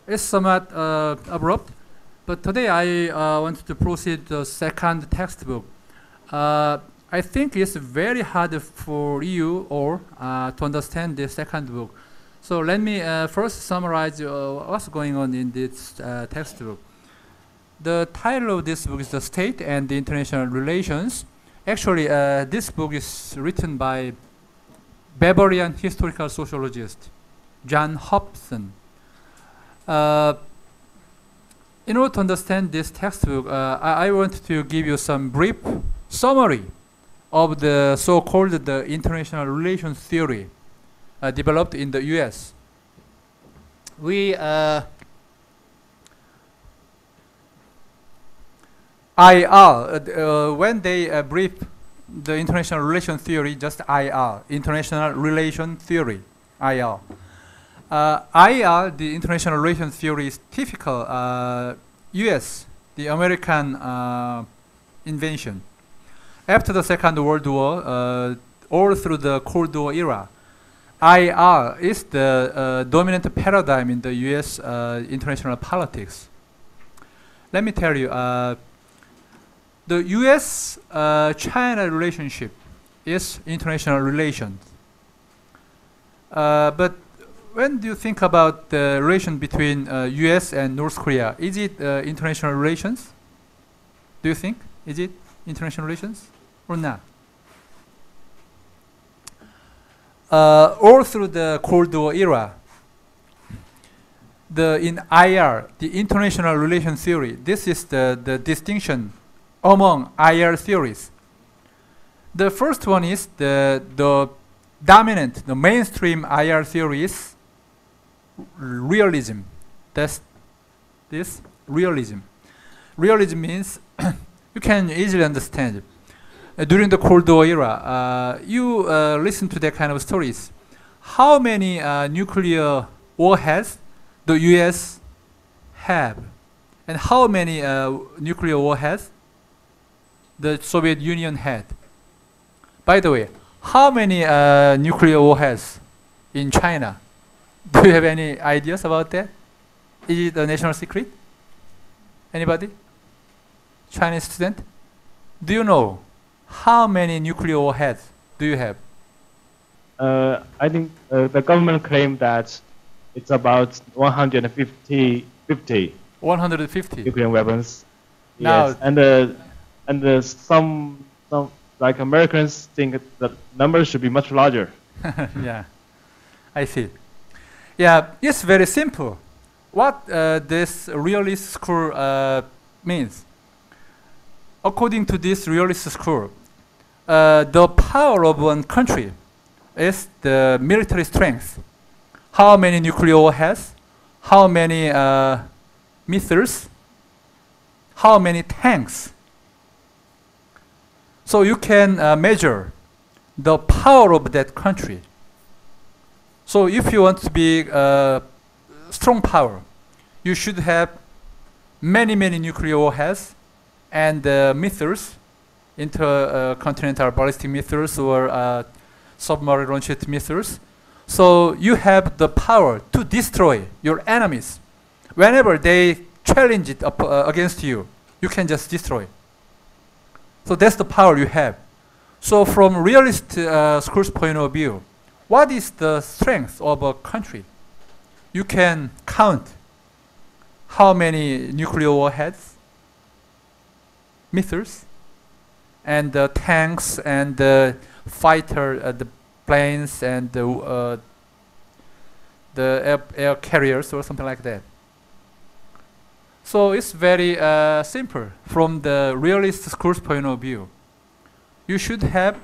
It's somewhat abrupt, but today I want to proceed to the second textbook. I think it's very hard for you all to understand the second book. So let me first summarize what's going on in this textbook. The title of this book is The State and the International Relations. Actually, this book is written by Bavarian historical sociologist John Hobson. In order to understand this textbook, I want to give you some brief summary of the so-called the international relations theory developed in the U.S. When they brief the international relation theory, just IR, international relation theory, IR. IR, the international relations theory, is typical U.S., the American invention. After the Second World War, all through the Cold War era, IR is the dominant paradigm in the U.S. International politics. Let me tell you, the U.S.-China relationship is international relations. But when do you think about the relation between U.S. and North Korea? Is it international relations? Do you think? Is it international relations or not? All through the Cold War era, in IR, the international relations theory, this is the distinction among IR theories. The first one is the dominant, the mainstream IR theory is realism. That's this realism. Realism means you can easily understand. During the Cold War era, you listen to that kind of stories. How many nuclear warheads the U.S. have, and how many nuclear warheads the Soviet Union had? By the way, how many nuclear warheads in China? Do you have any ideas about that? Is it a national secret? Anybody? Chinese student? Do you know how many nuclear warheads do you have? I think the government claimed that it's about 150 150 nuclear weapons. Now, yes, and some like Americans think the number should be much larger. yeah, I see. Yeah, it's very simple. What this realist school means. According to this realist school, the power of one country is the military strength. How many nuclear warheads, how many missiles, how many tanks. So you can measure the power of that country. So if you want to be strong power, you should have many nuclear warheads and missiles, intercontinental ballistic missiles or submarine launched missiles. So you have the power to destroy your enemies. Whenever they challenge it against you, you can just destroy. So that's the power you have. So from realist school's point of view, what is the strength of a country? You can count how many nuclear warheads, missiles, and tanks and fighter, the planes and the air carriers or something like that. So it's very simple from the realist school's point of view. You should have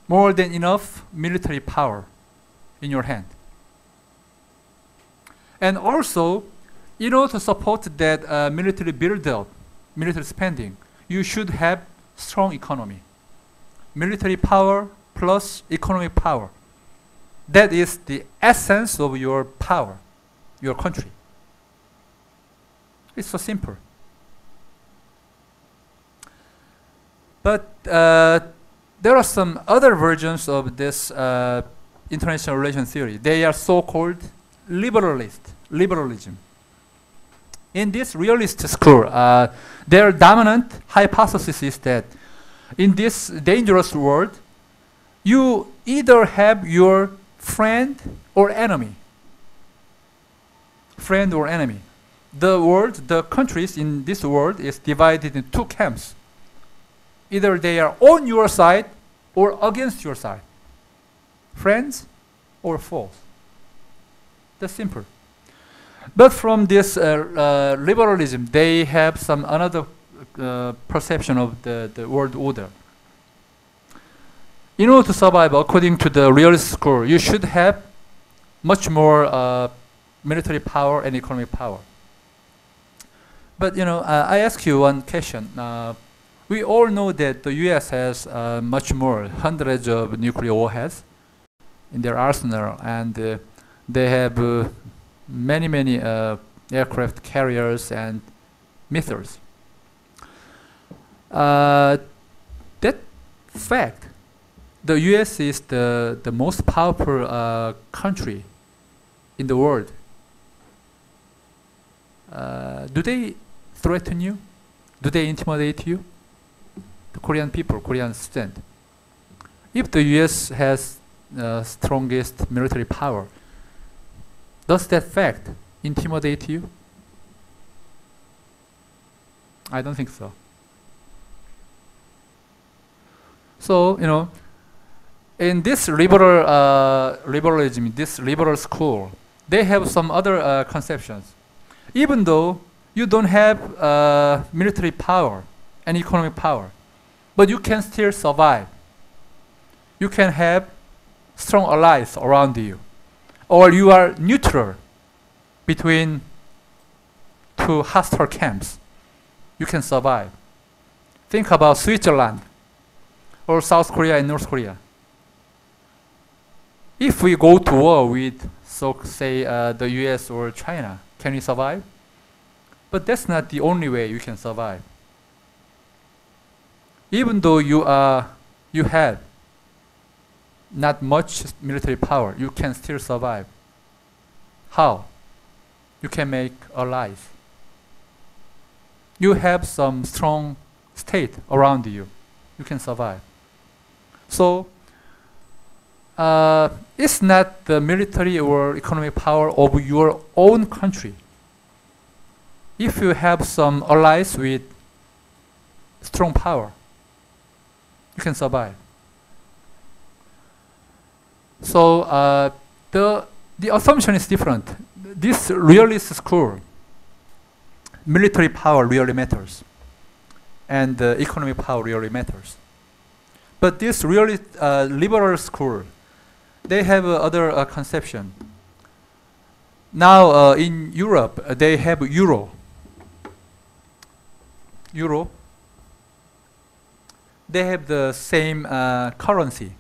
more than enough military power in your hand. And also, in order to support that military build-up, military spending, you should have strong economy. Military power plus economic power. That is the essence of your power, your country. It's so simple. But there are some other versions of this international relations theory. They are so-called liberalism. In this realist school, their dominant hypothesis is that in this dangerous world, you either have your friend or enemy. Friend or enemy. The world, the countries in this world is divided in two camps. Either they are on your side or against your side. Friends or foes. That's simple. But from this liberalism, they have some another perception of the world order. In order to survive, according to the realist school, you should have much more military power and economic power. But I ask you one question. We all know that the U.S. has much more, hundreds of nuclear warheads in their arsenal, and they have many aircraft carriers and missiles. That fact, the U.S. is the most powerful country in the world. Do they threaten you? Do they intimidate you? The Korean people, Korean students. If the U.S. has strongest military power, does that fact intimidate you? I don't think so. So, in this liberalism, this liberal school, they have some other conceptions. Even though you don't have military power and economic power, but you can still survive. You can have strong allies around you. Or you are neutral between two hostile camps. You can survive. Think about Switzerland or South Korea and North Korea. If we go to war with, say, the US or China, can we survive? But that's not the only way you can survive. Even though you have not much military power, you can still survive. How? You can make allies. You have some strong state around you. You can survive. So, it's not the military or economic power of your own country. If you have some allies with strong power, you can survive. So the assumption is different. This realist school, military power really matters, and economic power really matters. But this really liberal school, they have other conception. Now in Europe, they have euro. They have the same currency.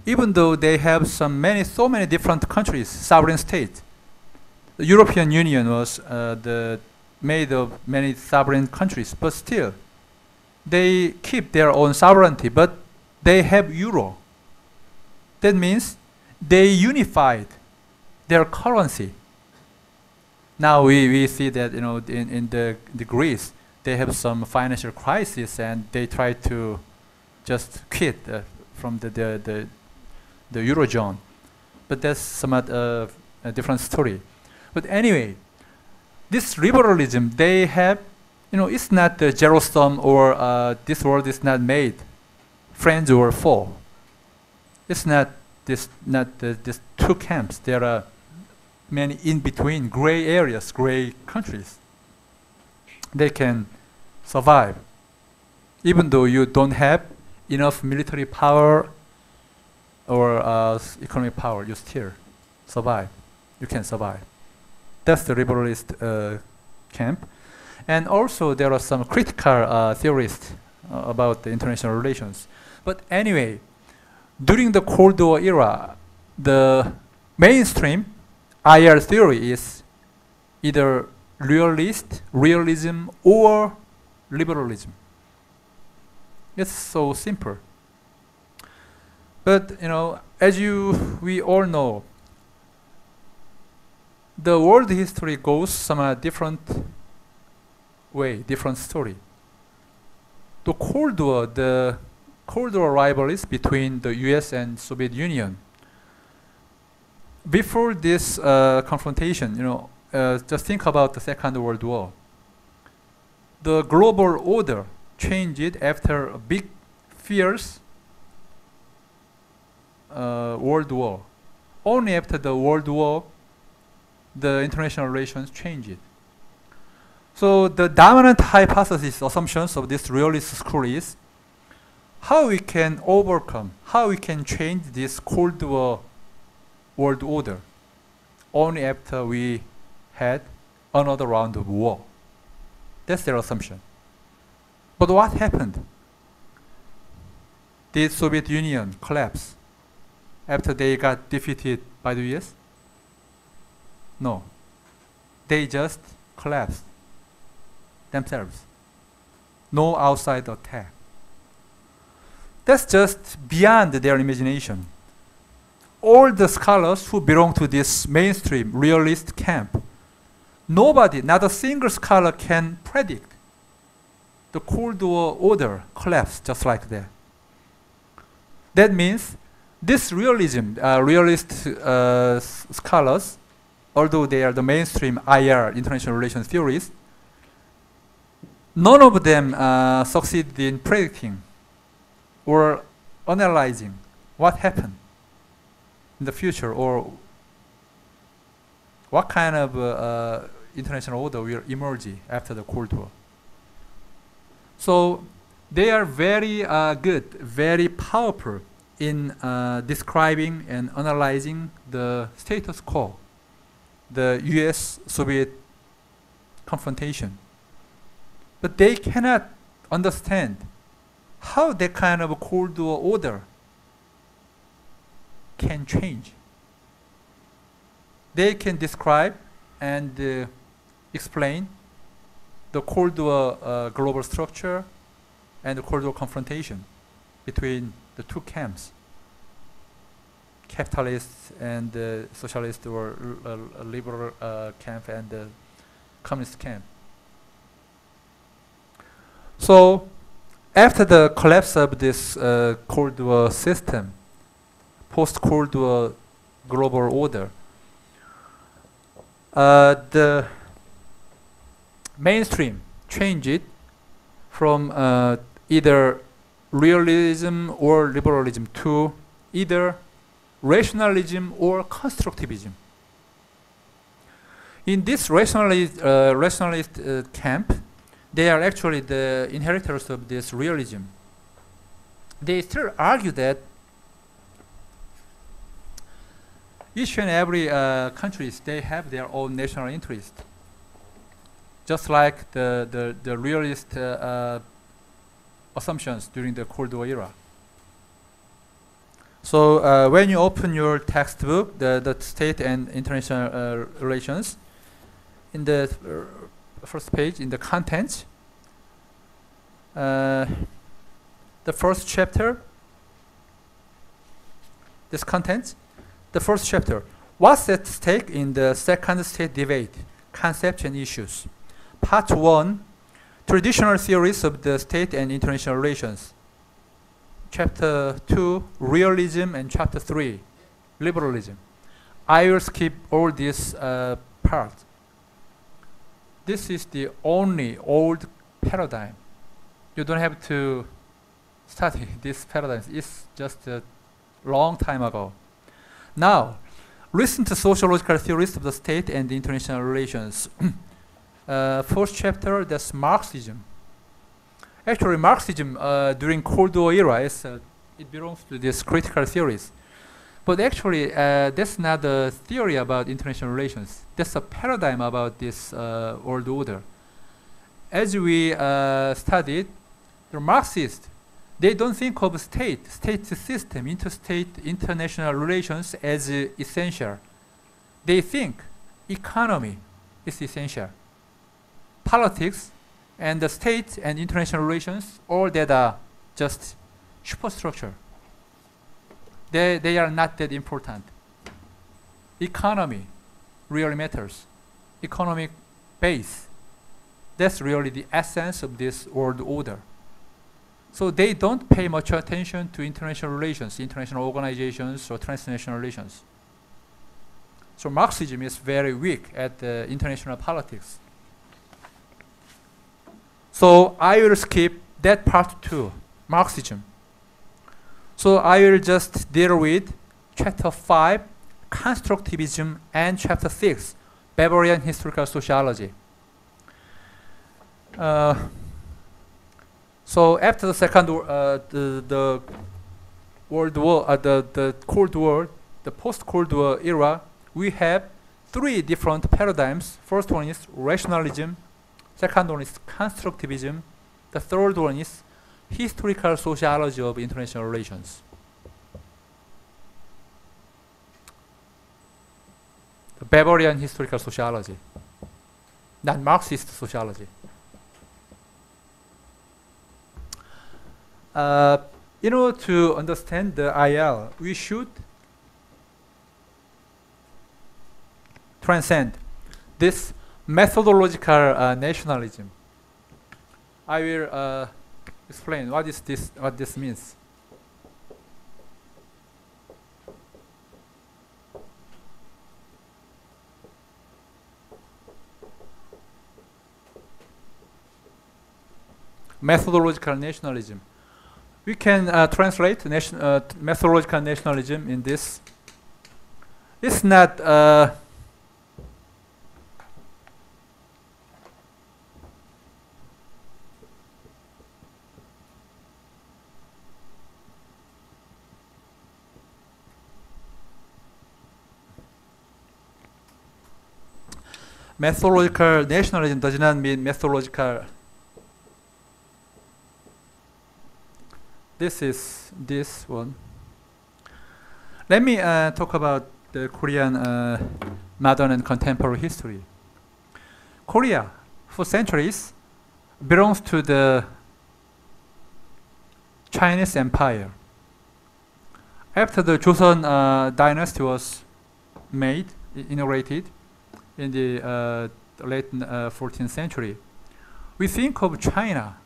Even though they have so many different countries, sovereign states. The European Union was made of many sovereign countries, but still, they keep their own sovereignty, but they have euro. That means they unified their currency. Now we see that in the Greece, they have some financial crisis and they try to just quit from the Eurozone. But that's somewhat a different story. But anyway, this liberalism, they have, it's not the zero sum or this world is not made friends or foe. It's not this two camps. There are many in between gray areas, gray countries. They can survive. Even though you don't have enough military power or economic power, you still survive. You can survive. That's the liberalist camp. And also there are some critical theorists about the international relations. But anyway, during the Cold War era, the mainstream IR theory is either realism or liberalism. It's so simple. But as we all know, the world history goes some different way, different story. The Cold War rivalries between the US and Soviet Union. Before this confrontation, just think about the Second World War. The global order changed after a big, fierce World War. Only after the World War, the international relations changed. So the dominant hypothesis assumptions of this realist school is how we can overcome, how we can change this Cold War world order only after we had another round of war. That's their assumption. But what happened? Did Soviet Union collapse after they got defeated by the US? No. They just collapsed themselves. No outside attack. That's just beyond their imagination. All the scholars who belong to this mainstream realist camp, nobody, not a single scholar can predict the Cold War order collapse just like that. That means this realism, realist scholars, although they are the mainstream IR, international relations theorists, none of them succeeded in predicting or analyzing what happened in the future or what kind of international order will emerge after the Cold War. So they are very good, very powerful in describing and analyzing the status quo, the US-Soviet confrontation. But they cannot understand how that kind of a Cold War order can change. They can describe and explain the Cold War global structure and the Cold War confrontation between the two camps, capitalist and socialist or liberal camp and the communist camp. So after the collapse of this Cold War system, post-Cold War global order, the mainstream changed from either realism or liberalism to either rationalism or constructivism. In this rationalist camp, they are actually the inheritors of this realism. They still argue that each and every countries, they have their own national interest. Just like the realist assumptions during the Cold War era. So when you open your textbook, the state and international relations, in the first page, in the contents, the first chapter, this contents, the first chapter, what's at stake in the second state debate, concepts and issues. Part 1, traditional theories of the state and international relations. Chapter 2, realism, and chapter 3, liberalism. I will skip all these parts. This is the only old paradigm. You don't have to study this paradigm. It's just a long time ago. Now, listen to sociological theories of the state and the international relations. First chapter, that's Marxism. Actually, Marxism during Cold War era, it belongs to these critical theories. But actually, that's not a theory about international relations. That's a paradigm about this world order. As we studied, the Marxists, they don't think of state system, interstate, international relations as essential. They think economy is essential. Politics and the state and international relations, all that are just superstructure. They are not that important. Economy, really matters. Economic base. That's really the essence of this world order. So they don't pay much attention to international relations, international organizations, or transnational relations. So Marxism is very weak at international politics. So I will skip that part too, Marxism. So I will just deal with chapter 5, constructivism, and chapter 6, Bavarian historical sociology. So after the second, the World War, the Cold War, the post-Cold War era, we have three different paradigms. First one is rationalism. Second one is constructivism. The third one is historical sociology of international relations. The Bavarian historical sociology, not Marxist sociology. In order to understand the IL, we should transcend this methodological nationalism. I will explain what this means. Methodological nationalism. We can translate methodological nationalism in this. It's not methodological nationalism does not mean methodological. This is this one. Let me talk about the Korean modern and contemporary history. Korea, for centuries, belongs to the Chinese Empire. After the Joseon dynasty was inaugurated in the late 14th century, we think of China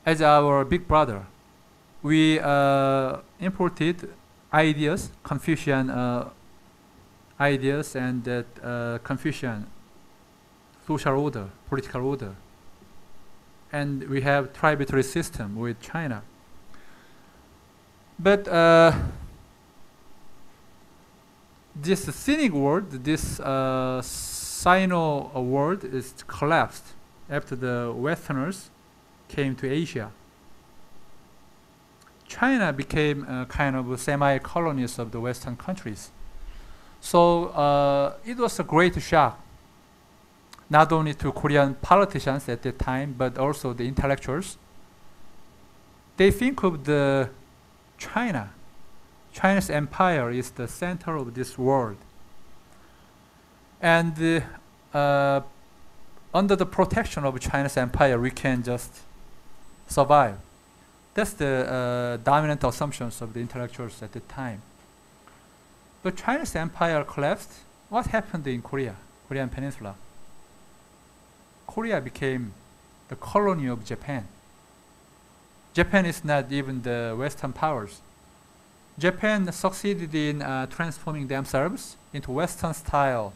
as our big brother. We imported ideas, Confucian ideas, and that Confucian social order, political order. And we have tributary system with China. But this Sinic world, this Sino world is collapsed after the Westerners came to Asia. China became kind of semi-colonies of the Western countries. So it was a great shock, not only to Korean politicians at that time, but also the intellectuals. They think of the China's empire is the center of this world. And under the protection of China's empire, we can just survive. That's the dominant assumptions of the intellectuals at the time. But China's empire collapsed. What happened in Korean Peninsula? Korea became the colony of Japan. Japan is not even the Western powers. Japan succeeded in transforming themselves into Western-style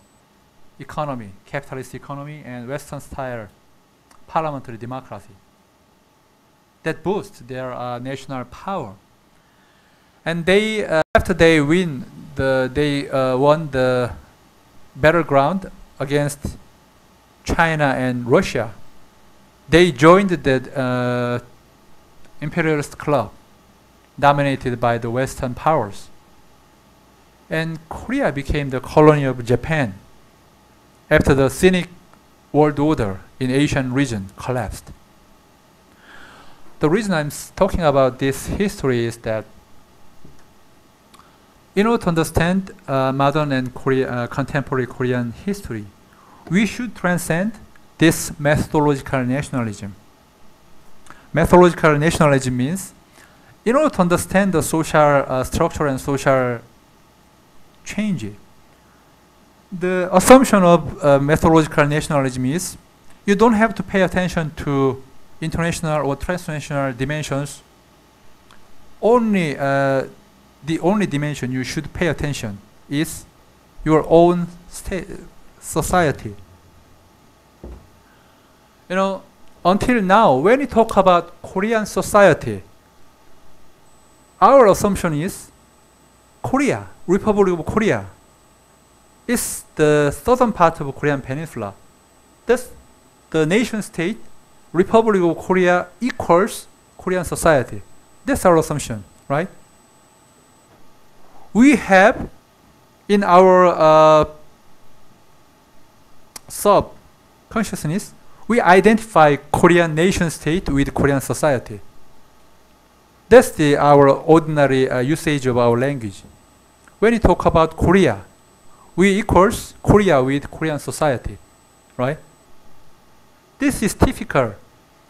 economy, capitalist economy, and Western-style parliamentary democracy. That boosts their national power. And they, after they won the battleground against China and Russia, they joined the imperialist club dominated by the Western powers. And Korea became the colony of Japan after the Sinic world order in Asian region collapsed. The reason I'm talking about this history is that in order to understand modern and contemporary Korean history, we should transcend this methodological nationalism. Methodological nationalism means in order to understand the social structure and social change, The assumption of methodological nationalism is you don't have to pay attention to international or transnational dimensions. Only the only dimension you should pay attention is your own society. You know, until now, when we talk about Korean society, our assumption is Korea, Republic of Korea, is the southern part of Korean Peninsula. That's the nation state, Republic of Korea equals Korean society. That's our assumption, right? We have in our sub-consciousness, we identify Korean nation state with Korean society. That's our ordinary usage of our language. When we talk about Korea, we equals Korea with Korean society, right? This is typical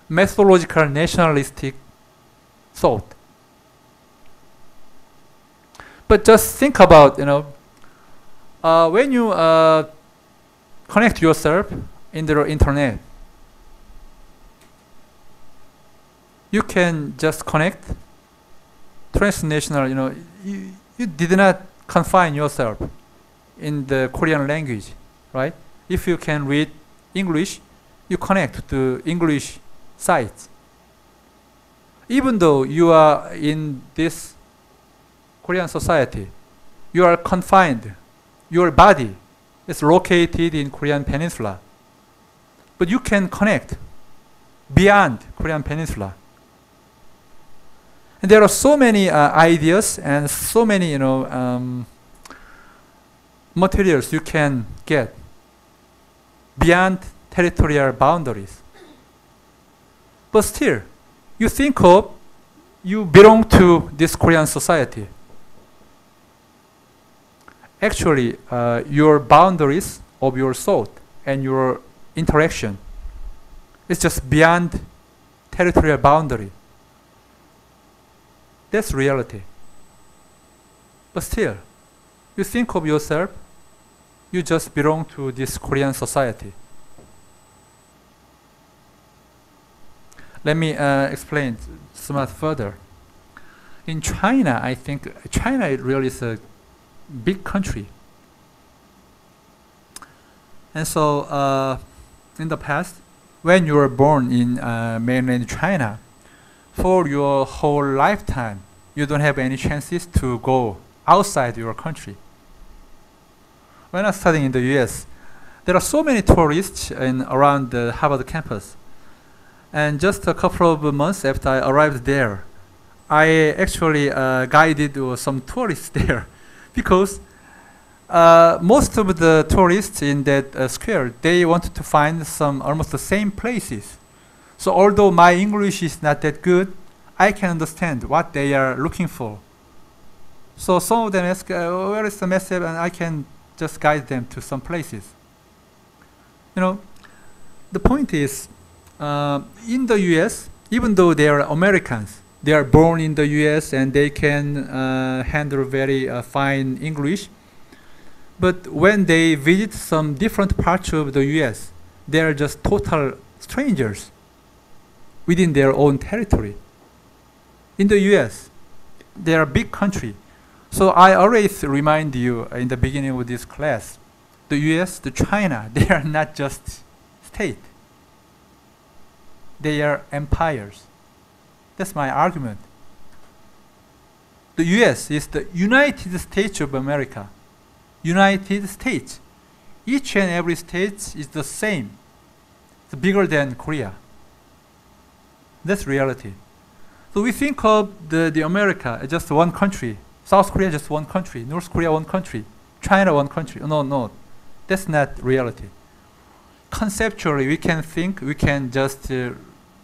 methodological nationalistic thought. But just think about, you know, when you connect yourself in the internet, you can just connect transnational, you know, you did not confine yourself in the Korean language, right? If you can read English, you connect to English sites. Even though you are in this Korean society, you are confined. Your body is located in Korean Peninsula. But you can connect beyond Korean Peninsula. And there are so many ideas and so many, you know, materials you can get beyond territorial boundaries. But still, you think of you belong to this Korean society. Actually, your boundaries of your thought and your interaction is just beyond territorial boundary. That's reality. But still, you think of yourself, you just belong to this Korean society. Let me explain somewhat further. In China, I think China really is a big country. And so, in the past, when you were born in mainland China, for your whole lifetime, you don't have any chances to go outside your country. When I was studying in the US, there are so many tourists around the Harvard campus. And just a couple of months after I arrived there, I actually guided some tourists there because most of the tourists in that square, they wanted to find some almost the same places. So although my English is not that good, I can understand what they are looking for. So some of them ask, where is the message? And I can just guide them to some places. You know, the point is, in the US, even though they are Americans, they are born in the US and they can handle very fine English. But when they visit some different parts of the US, they are just total strangers within their own territory. In the US, they are a big country. So I always remind you in the beginning of this class, the US, the China, they are not just state. They are empires. That's my argument. The US is the United States of America. United States. Each and every state is the same. It's bigger than Korea. That's reality. So we think of the America as just one country. South Korea just one country. North Korea one country. China one country. No. That's not reality. Conceptually, we can think, we can just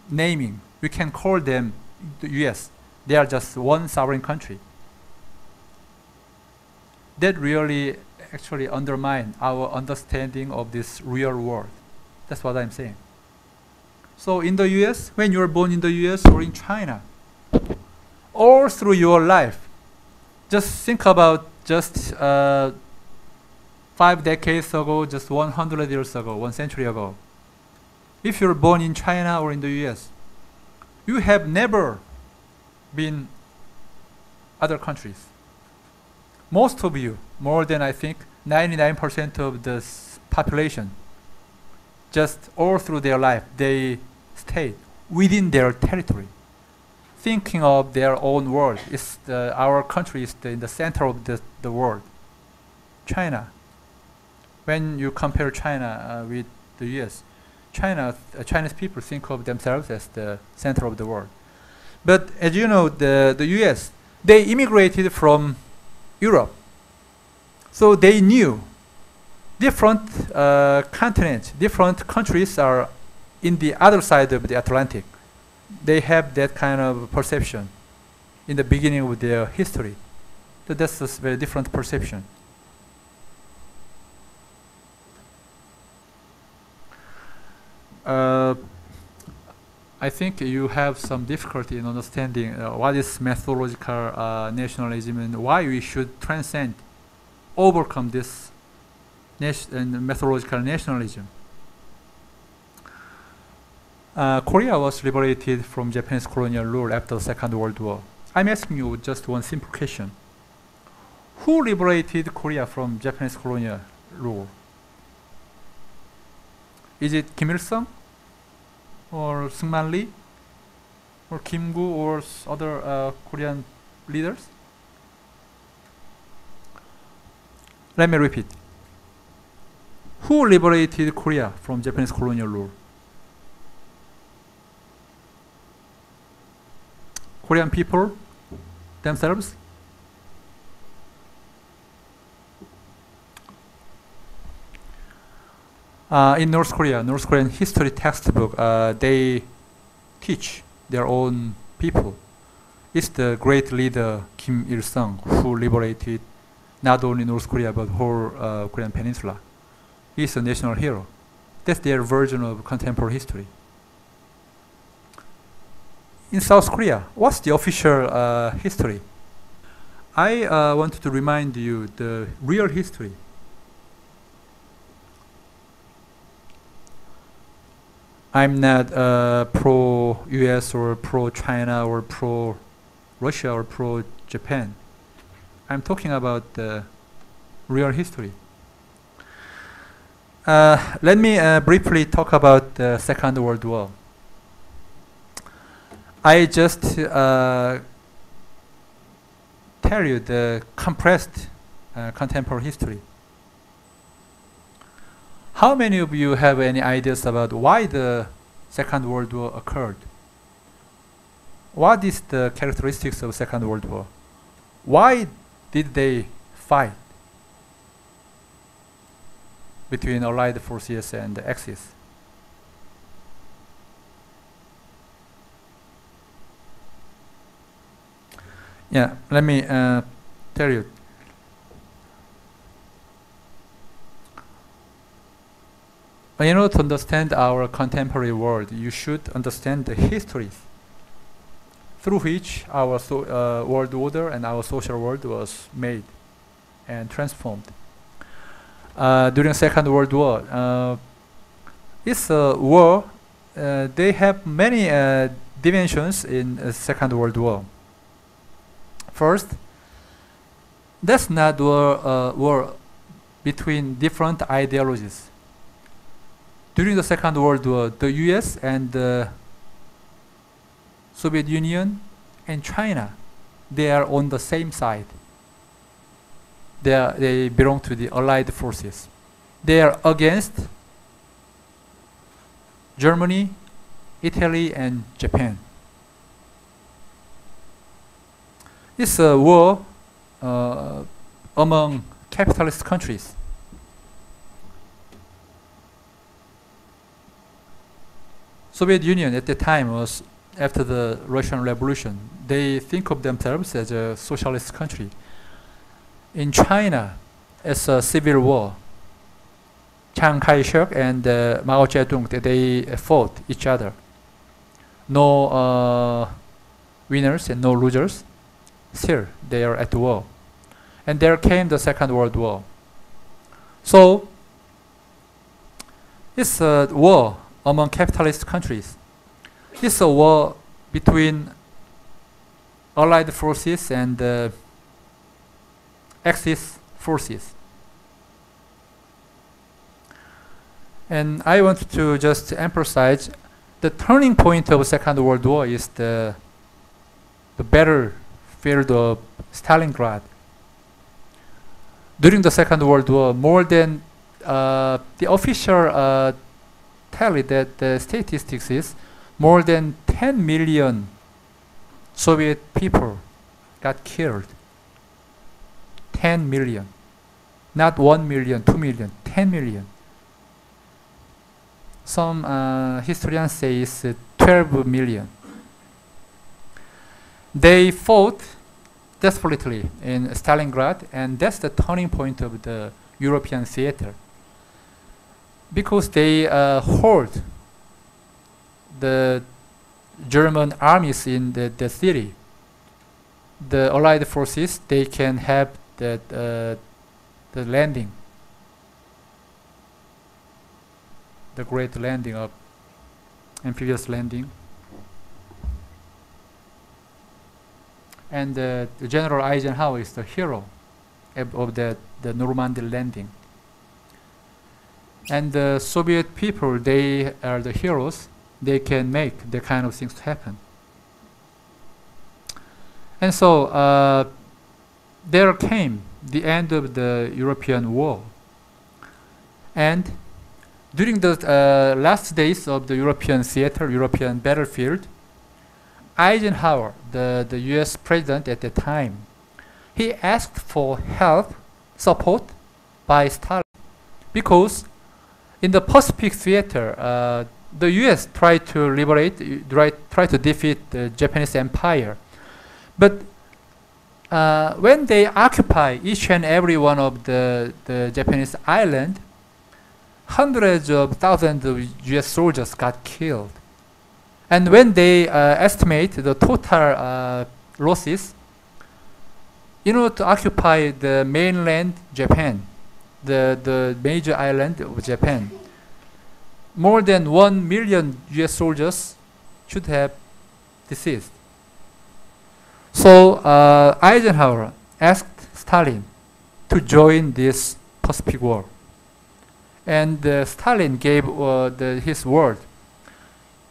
naming. We can call them the US. They are just one sovereign country. That really actually undermines our understanding of this real world. That's what I'm saying. So in the US, when you're born in the US or in China, all through your life, just think about just 5 decades ago, just 100 years ago, 1 century ago. If you're born in China or in the US, you have never been other countries. Most of you, more than I think 99% of the population, just all through their life, they stayed within their territory, thinking of their own world. Our country is in the center of the world. China. When you compare China with the US, Chinese people think of themselves as the center of the world. But as you know, the US, they immigrated from Europe. So they knew different continents, different countries are in the other side of the Atlantic. They have that kind of perception in the beginning of their history. So that's a very different perception. I think you have some difficulty in understanding what is methodological nationalism and why we should transcend, overcome this methodological nationalism. Korea was liberated from Japanese colonial rule after the Second World War. I'm asking you just one simple question. Who liberated Korea from Japanese colonial rule? Is it Kim Il-sung? Or Seungman Lee? Or Kim Gu or other Korean leaders? Let me repeat. Who liberated Korea from Japanese colonial rule? Korean people themselves? In North Korea, North Korean history textbook, they teach their own people. It's the great leader Kim Il-sung who liberated not only North Korea but whole Korean peninsula. He's a national hero. That's their version of contemporary history. In South Korea, what's the official history? I wanted to remind you the real history. I'm not pro-US or pro-China or pro-Russia or pro-Japan. I'm talking about the real history. Let me briefly talk about the Second World War. I just tell you the compressed contemporary history. How many of you have any ideas about why the Second World War occurred? What is the characteristics of Second World War? Why did they fight between Allied forces and the Axis? Yeah, let me tell you. In order to understand our contemporary world, you should understand the histories through which our world order and our social world was made and transformed. During Second World War, it's a war. They have many dimensions in Second World War. First, that's not war between different ideologies. During the Second World War, the US and the Soviet Union and China, they are on the same side. They belong to the Allied forces. They are against Germany, Italy, and Japan. It's a war among capitalist countries. Soviet Union at the time was after the Russian Revolution. They think of themselves as a socialist country. In China, it's a civil war. Chiang Kai-shek and Mao Zedong, they fought each other. No winners and no losers. Still, they are at war. And there came the Second World War. So it's a war among capitalist countries. It's a war between Allied forces and Axis forces. And I want to just emphasize the turning point of Second World War is the battlefield of Stalingrad. During the Second World War, more than the official tally that the statistics is more than 10 million Soviet people got killed. 10 million. Not 1 million, 2 million, 10 million. Some historians say it's 12 million. They fought desperately in Stalingrad, and that's the turning point of the European theater. Because they hold the German armies in the city. The Allied forces, they can have the landing, the great landing of amphibious landing. And the General Eisenhower is the hero of the Normandy landing. And the Soviet people, they are the heroes. They can make the kind of things happen. And so there came the end of the European war. And during the last days of the European theater, European battlefield, Eisenhower, the US president at the time, he asked for help, support by Stalin, because in the Pacific theater, the US tried to tried to defeat the Japanese Empire. But when they occupy each and every one of the Japanese island, hundreds of thousands of US soldiers got killed. And when they estimate the total losses, in order to occupy the mainland Japan, the major island of Japan, more than 1 million US soldiers should have deceased. So Eisenhower asked Stalin to join this Pacific War. And Stalin gave his word.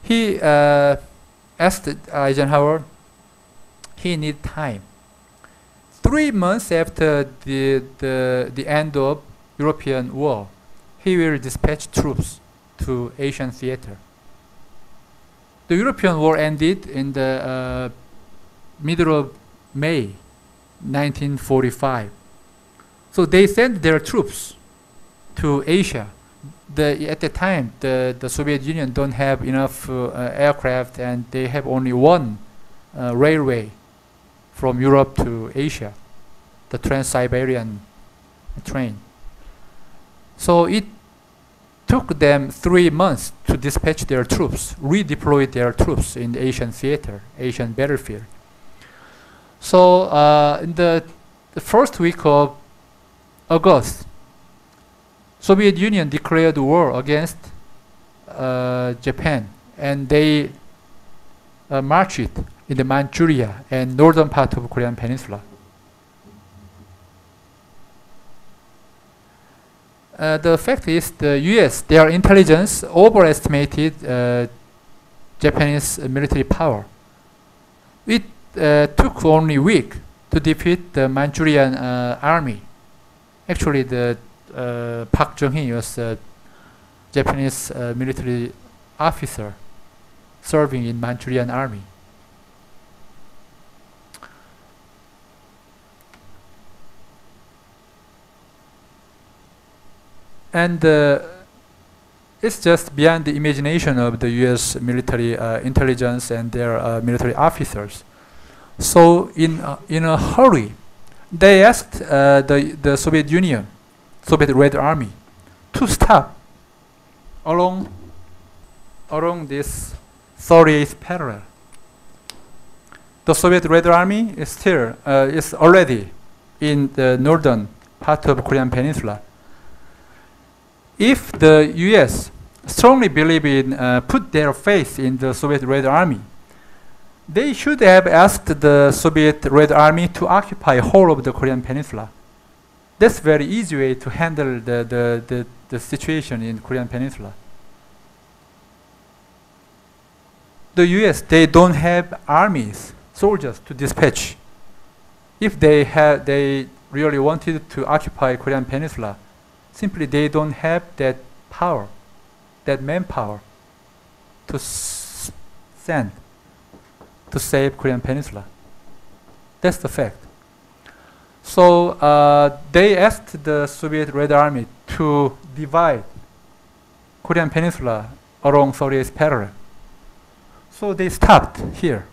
He asked Eisenhower, he needed time. 3 months after the end of European war, he will dispatch troops to Asian theater. The European war ended in the middle of May 1945. So they sent their troops to Asia. At the time, the Soviet Union don't have enough aircraft, and they have only one railway from Europe to Asia, the Trans-Siberian train. So it took them 3 months to dispatch their troops, redeploy their troops in the Asian theater, Asian battlefield. So in the first week of August, Soviet Union declared war against Japan, and they marched in the Manchuria and northern part of Korean Peninsula. The fact is, the US, their intelligence overestimated Japanese military power. It took only a week to defeat the Manchurian army. Actually, the Park Chung-hee was a Japanese military officer serving in Manchurian army. And it's just beyond the imagination of the US military intelligence and their military officers. So in a hurry, they asked the Soviet Union, Soviet Red Army, to stop along this 38th parallel. The Soviet Red Army is still is already in the northern part of Korean Peninsula. if the U.S. strongly believe in, put their faith in the Soviet Red Army, they should have asked the Soviet Red Army to occupy whole of the Korean Peninsula. That's very easy way to handle the situation in Korean Peninsula. The U.S. they don't have armies, soldiers to dispatch. If they really wanted to occupy Korean Peninsula, simply they don't have that power, that manpower to send to save Korean Peninsula. That's the fact. So they asked the Soviet Red Army to divide Korean Peninsula along 38th parallel. So they stopped here,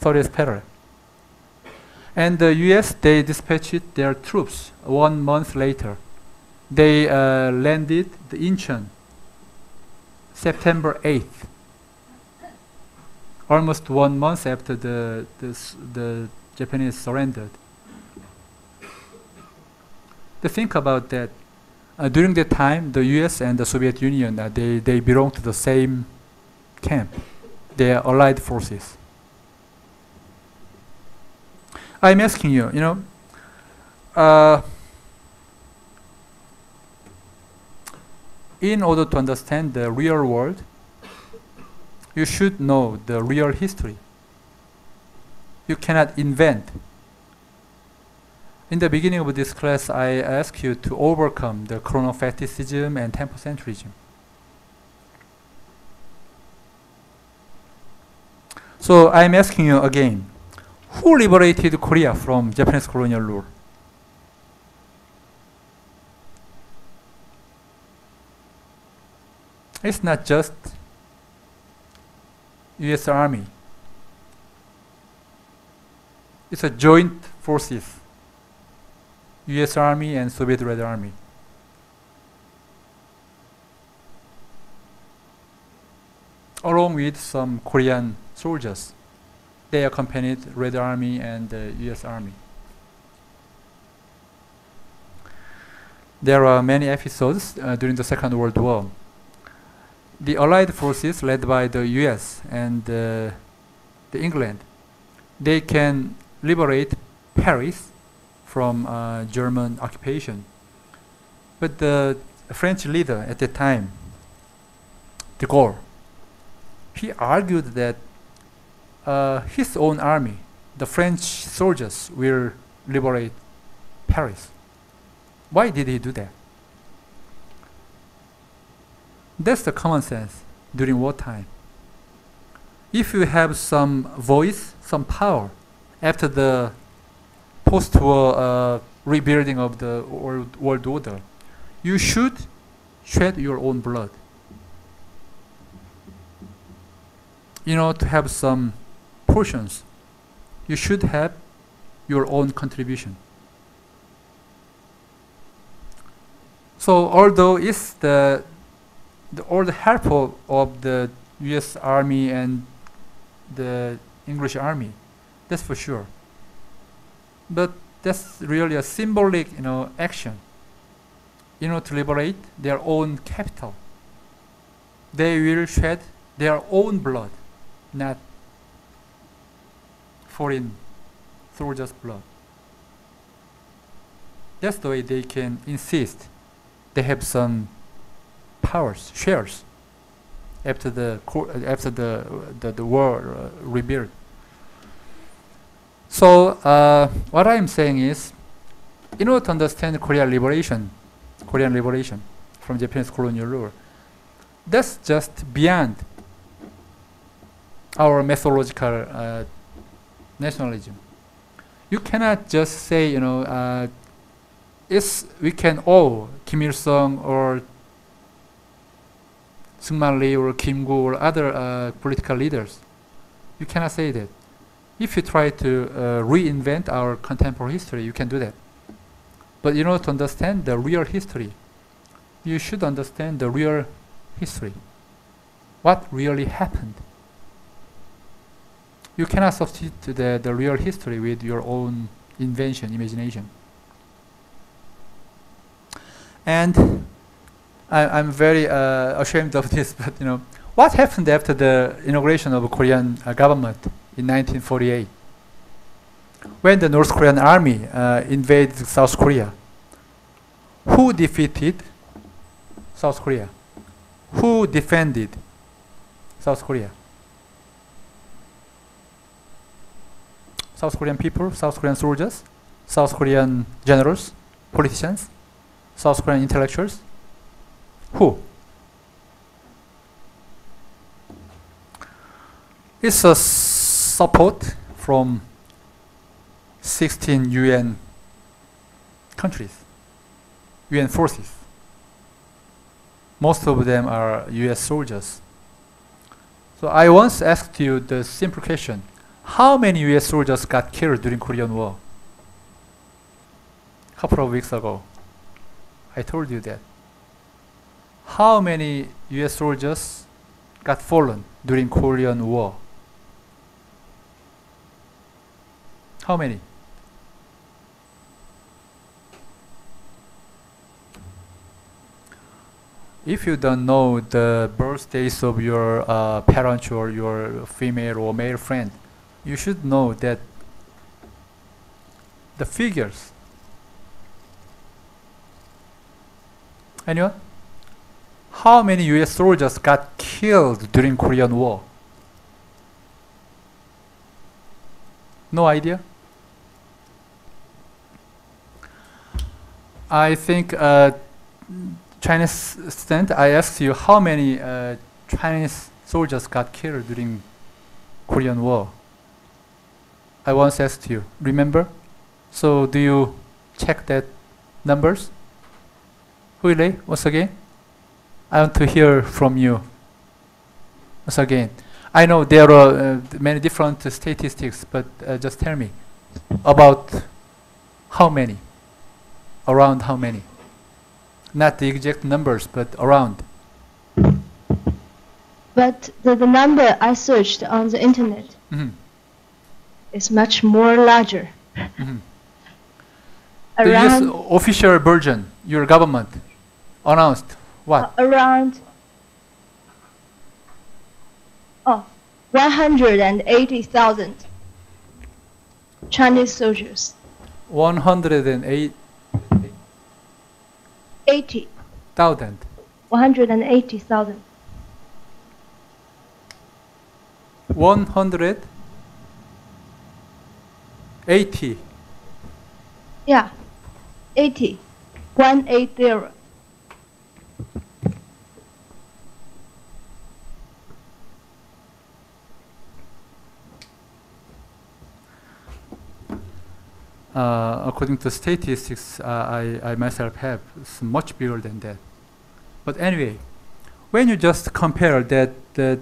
30th parallel. And the US, they dispatched their troops 1 month later. They landed the Incheon, September 8th, almost 1 month after the Japanese surrendered. To think about that, during that time, the US and the Soviet Union, they belong to the same camp. They are allied forces. I'm asking you, in order to understand the real world, you should know the real history. You cannot invent. In the beginning of this class, I asked you to overcome the chronofetishism and tempocentrism. So I'm asking you again, who liberated Korea from Japanese colonial rule? It's not just US Army. It's a joint forces, US Army and Soviet Red Army. Along with some Korean soldiers. They accompanied Red Army and the US Army. There are many episodes during the Second World War. The Allied forces led by the US and the England, they can liberate Paris from German occupation. But the French leader at the time, de Gaulle, he argued that his own army, the French soldiers, will liberate Paris. Why did he do that? That's the common sense during wartime. If you have some voice, some power, after the post-war rebuilding of the world order, you should shed your own blood. To have some portions, you should have your own contribution. So although it's all the help of the US Army and the English Army, that's for sure. But that's really a symbolic, action. To liberate their own capital. They will shed their own blood, not foreign soldiers' blood. That's the way they can insist they have some powers, shares, after the war rebuilt. So what I'm saying is, in order to understand Korean liberation from Japanese colonial rule, that's just beyond our methodological nationalism. You cannot just say, we can owe Kim Il-sung or Seungman Lee or Kim Gu or other political leaders. You cannot say that. If you try to reinvent our contemporary history, you can do that. But to understand the real history, you should understand the real history. What really happened? You cannot substitute the real history with your own invention, imagination. And I'm very ashamed of this, but what happened after the inauguration of Korean government in 1948? When the North Korean army invaded South Korea, who defeated South Korea? Who defended South Korea? South Korean people, South Korean soldiers, South Korean generals, politicians, South Korean intellectuals. Who? It's a support from 16 UN countries, UN forces. Most of them are US soldiers. So I once asked you the simple question, how many US soldiers got killed during Korean War? A couple of weeks ago, I told you that. How many US soldiers got fallen during Korean War? How many? If you don't know the birthdays of your parents or your female or male friend, you should know that the figures. Anyone? How many US soldiers got killed during Korean War? No idea? I think Chinese student, I asked you how many Chinese soldiers got killed during Korean War. I once asked you, remember? So do you check that numbers? Really? Once again? I want to hear from you. Once again. I know there are many different statistics, but just tell me about how many? Around how many? Not the exact numbers, but around. But the number I searched on the internet is much more larger. This official version, your government announced what? Around 180,000 Chinese soldiers. 108,000. 180,000. 180. Yeah, 80. 180. According to statistics I myself have, it's much bigger than that. But anyway, when you just compare that the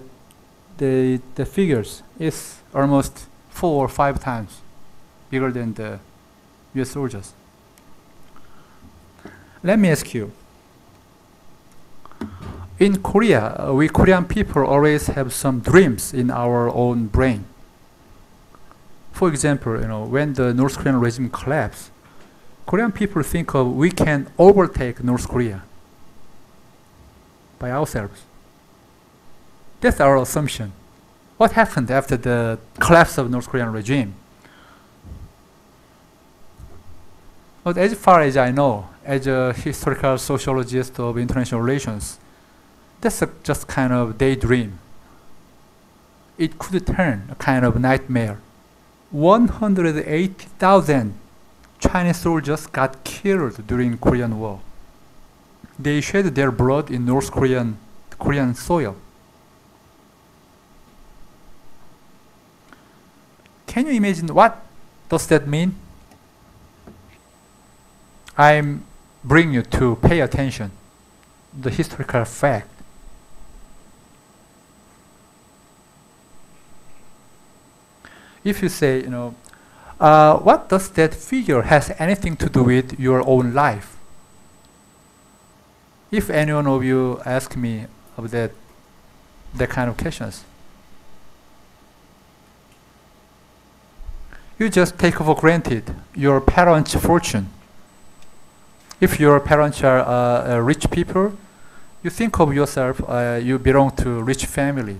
figures is almost 4 or 5 times bigger than the US soldiers. Let me ask you, in Korea, we Korean people always have some dreams in our own brain. For example, when the North Korean regime collapsed, Korean people think of we can overtake North Korea by ourselves. That's our assumption. What happened after the collapse of North Korean regime? But as far as I know, as a historical sociologist of international relations, that's just kind of daydream. It could turn a kind of nightmare. 180,000 Chinese soldiers got killed during Korean War. They shed their blood in North Korean soil. Can you imagine what does that mean? I'm bringing you to pay attention the historical fact. If you say, what does that figure has anything to do with your own life? If any one of you ask me of that kind of questions, you just take for granted your parents' fortune. If your parents are rich people, you think of yourself, you belong to rich family.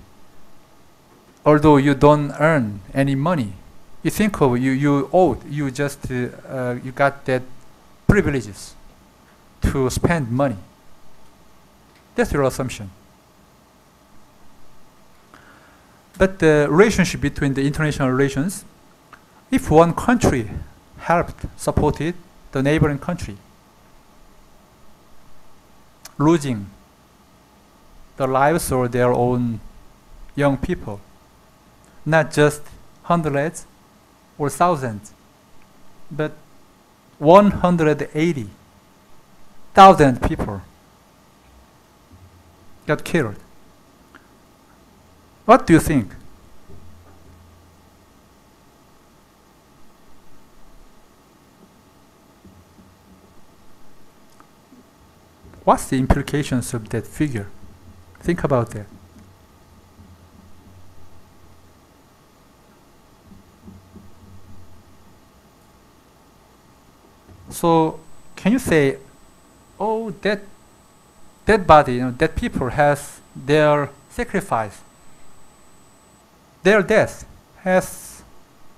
Although you don't earn any money, you think of you owed, you just you got that privileges to spend money. That's your assumption. But the relationship between the international relations, if one country helped, supported the neighboring country, losing the lives of their own young people, not just hundreds or thousands, but 180,000 people got killed. What do you think? What's the implications of that figure? Think about that. So, can you say, oh, that body, that people has their sacrifice, their death has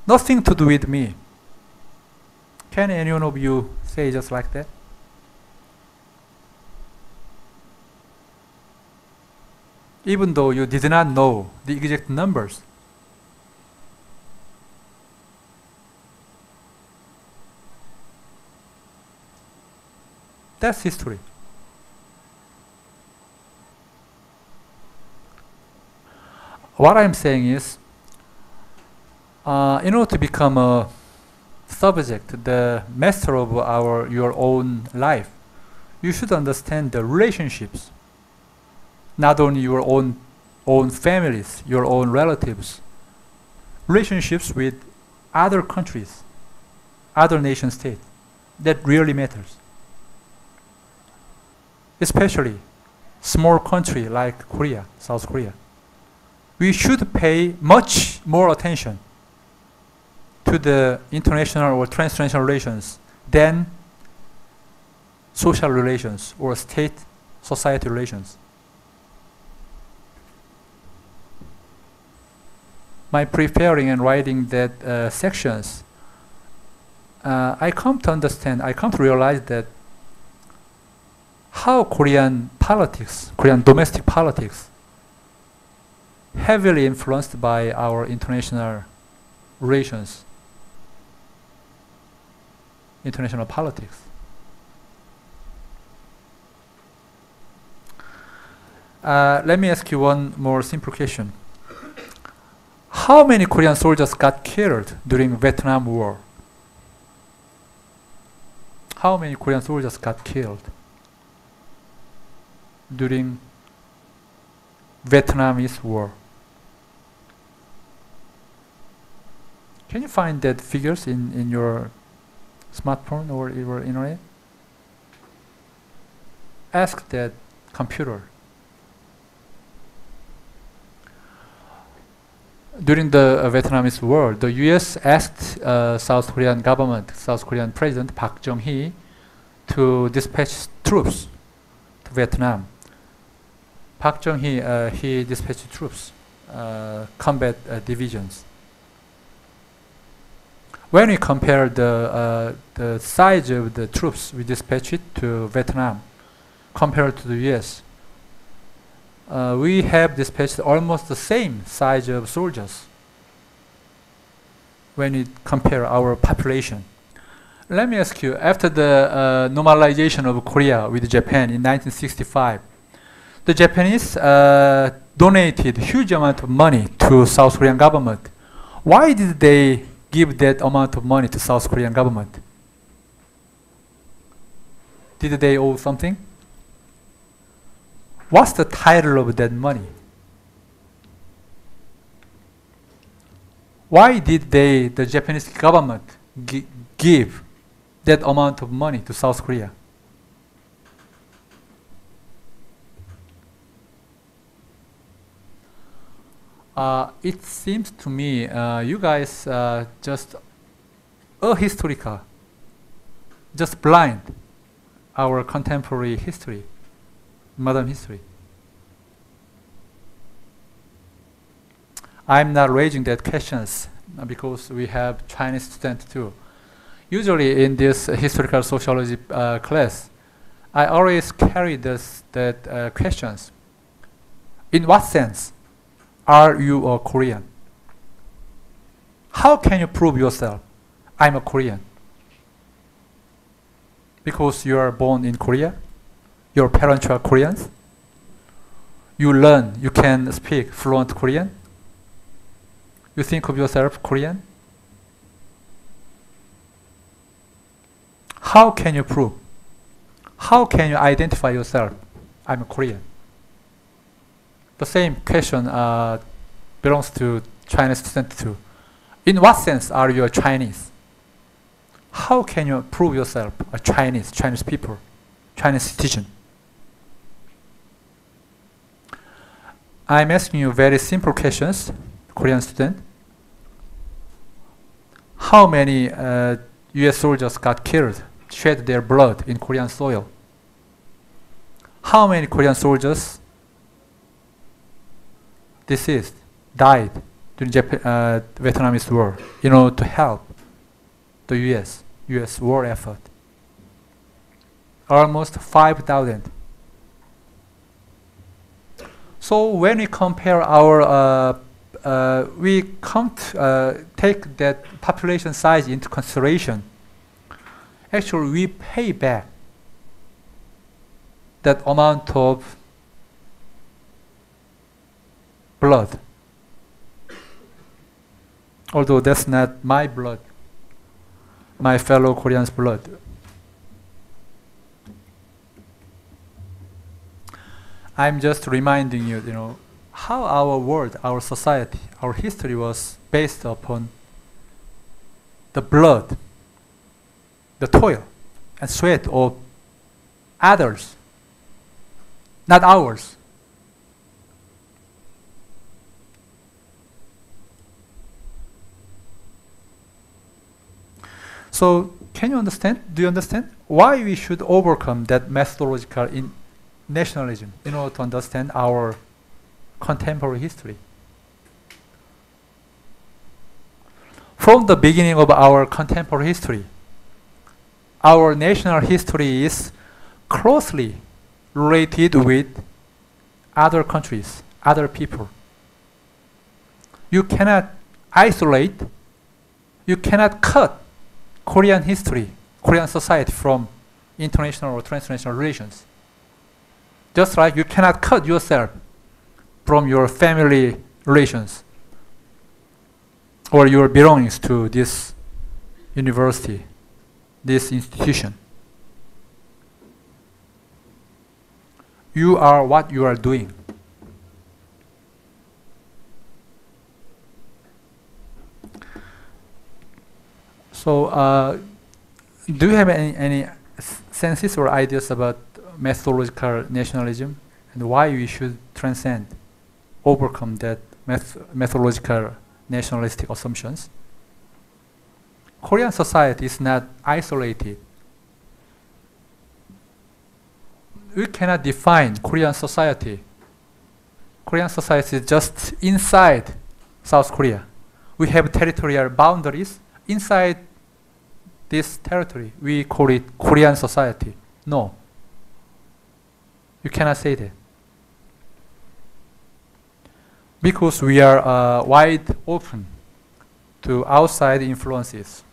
nothing to do with me. Can any one of you say just like that? Even though you did not know the exact numbers. That's history. What I'm saying is, in order to become a subject, the master of your own life, you should understand the relationships, not only your own families, your own relatives, relationships with other countries, other nation states. That really matters. Especially small country like Korea, South Korea. We should pay much more attention to the international or transnational relations than social relations or state-society relations. By preparing and writing that sections, I come to understand, I come to realize that how Korean politics, Korean domestic politics, heavily influenced by our international relations, international politics. Let me ask you one more simple question. How many Korean soldiers got killed during Vietnam War? How many Korean soldiers got killed during Vietnamese War? Can you find that figures in your smartphone or your internet? Ask that computer. During the Vietnamese War, the U.S. asked South Korean government, South Korean President Park Chung-hee, to dispatch troops to Vietnam. Park Chung-hee he dispatched troops, combat divisions. When we compare the size of the troops we dispatched to Vietnam compared to the U.S., we have dispatched almost the same size of soldiers when we compare our population. Let me ask you, after the normalization of Korea with Japan in 1965, the Japanese donated huge amount of money to South Korean government. Why did they give that amount of money to South Korean government? Did they owe something? What's the title of that money? Why did the Japanese government give that amount of money to South Korea? It seems to me you guys just ahistorical, just blind. our contemporary history, modern history? I'm not raising that questions because we have Chinese students too. Usually in this historical sociology class, I always carry that questions. In what sense are you a Korean? How can you prove yourself? I'm a Korean. Because you are born in Korea? Your parents are Koreans? You learn, you can speak fluent Korean? You think of yourself Korean? How can you prove? How can you identify yourself? I'm a Korean. The same question belongs to Chinese students too. In what sense are you a Chinese? How can you prove yourself a Chinese people, Chinese citizen? I'm asking you very simple questions, Korean student. How many US soldiers got killed, shed their blood in Korean soil? How many Korean soldiers deceased, died during Vietnamese war in order to help the US war effort? Almost 5,000. So when we compare our, we can't take that population size into consideration. Actually, we pay back that amount of blood. Although that's not my blood, my fellow Koreans' blood. I'm just reminding you, how our world, our society, our history was based upon the blood, the toil and sweat of others, not ours. So, can you understand? Do you understand why we should overcome that methodological nationalism in order to understand our contemporary history? From the beginning of our contemporary history, our national history is closely related with other countries, other people. You cannot isolate, you cannot cut Korean history, Korean society from international or transnational relations. Just like you cannot cut yourself from your family relations or your belongings to this university, this institution. You are what you are doing. So, do you have any senses or ideas about methodological nationalism and why we should transcend, overcome that methodological nationalistic assumptions? Korean society is not isolated. We cannot define Korean society. Korean society is just inside South Korea. We have territorial boundaries. Inside this territory, we call it Korean society. No. You cannot say that. Because we are wide open to outside influences.